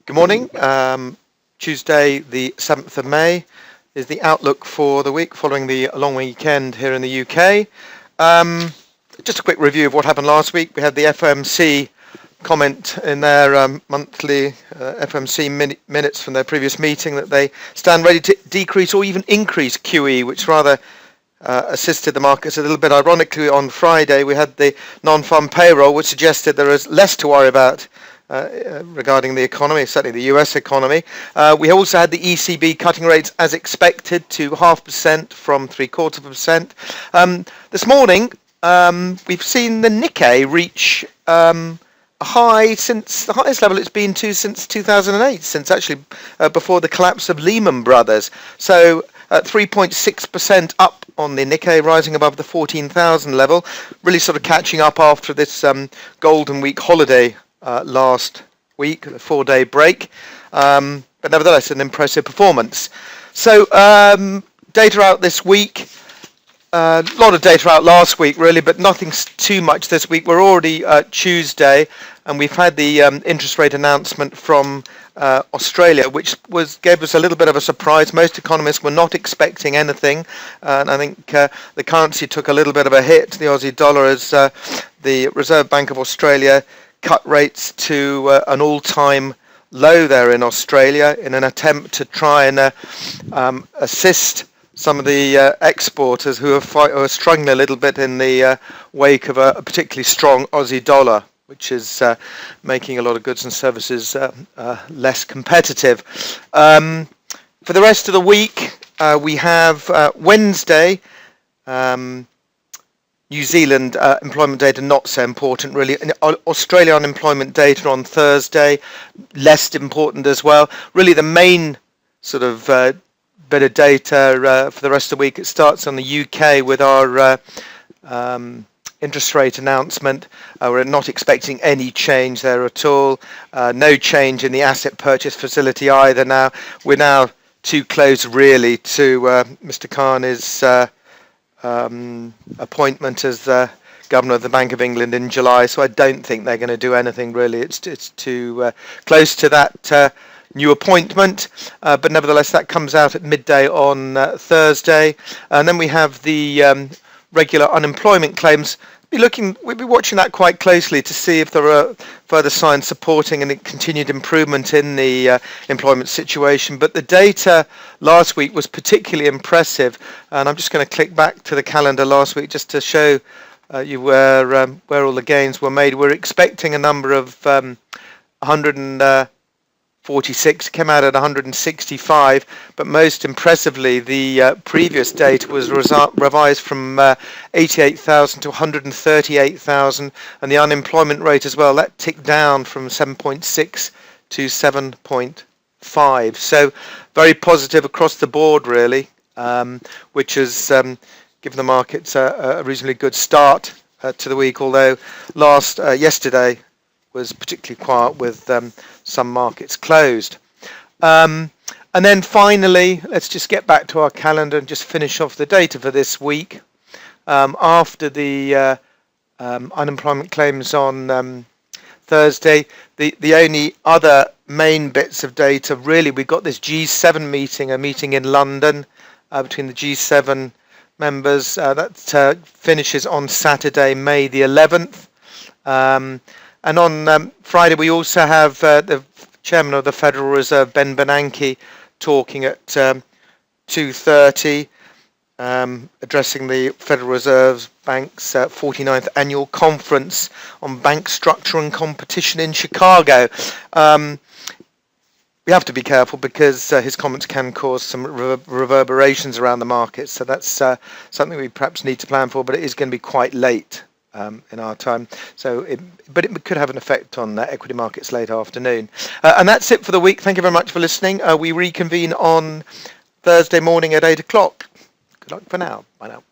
Good morning. Tuesday, the 7th of May, is the outlook for the week following the long weekend here in the UK. Just a quick review of what happened last week. We had the FOMC comment in their monthly FOMC minutes from their previous meeting that they stand ready to decrease or even increase QE, which rather assisted the markets a little bit. Ironically, on Friday, we had the non-farm payroll, which suggested there is less to worry about regarding the economy, certainly the US economy. We also had the ECB cutting rates as expected to 0.5% from 0.75%. This morning, we've seen the Nikkei reach a high since the highest level it's been to since 2008, since actually before the collapse of Lehman Brothers. So 3.6% up on the Nikkei, rising above the 14,000 level, really sort of catching up after this Golden Week holiday last week, a 4-day break, but nevertheless an impressive performance. So data out this week, a lot of data out last week really, but nothing too much this week. We're already Tuesday, and we've had the interest rate announcement from Australia, which gave us a little bit of a surprise. Most economists were not expecting anything, and I think the currency took a little bit of a hit, the Aussie dollar, as the Reserve Bank of Australia cut rates to an all-time low there in Australia in an attempt to try and assist some of the exporters who are struggling a little bit in the wake of a particularly strong Aussie dollar, which is making a lot of goods and services less competitive. For the rest of the week, we have Wednesday, New Zealand employment data, not so important really. Australia unemployment data on Thursday, less important as well. Really the main sort of bit of data for the rest of the week, it starts on the UK with our interest rate announcement. We're not expecting any change there at all. No change in the asset purchase facility either now. We're now too close really to Mr. Carney's appointment as Governor of the Bank of England in July, so I don't think they're going to do anything really. It's too close to that new appointment, but nevertheless that comes out at midday on Thursday, and then we have the regular unemployment claims. We'll be watching that quite closely to see if there are further signs supporting a continued improvement in the employment situation. But the data last week was particularly impressive, and I'm just going to click back to the calendar last week just to show you where all the gains were made. We're expecting a number of 146, came out at 165, but most impressively the previous data was revised from 88,000 to 138,000, and the unemployment rate as well, that ticked down from 7.6 to 7.5. So very positive across the board really, which has given the markets a reasonably good start to the week, although yesterday was particularly quiet with some markets closed. And then finally, let's just get back to our calendar and just finish off the data for this week. After the unemployment claims on Thursday, the only other main bits of data, really, we've got this G7 meeting, a meeting in London between the G7 members. That finishes on Saturday, May the 11th. And on Friday, we also have the Chairman of the Federal Reserve, Ben Bernanke, talking at 2:30, addressing the Federal Reserve Bank's 49th Annual Conference on Bank Structure and Competition in Chicago. We have to be careful because his comments can cause some reverberations around the market. So that's something we perhaps need to plan for, but it is going to be quite late in our time, but it could have an effect on equity markets late afternoon. And that's it for the week. Thank you very much for listening. We reconvene on Thursday morning at 8 o'clock. Good luck for now. Bye now.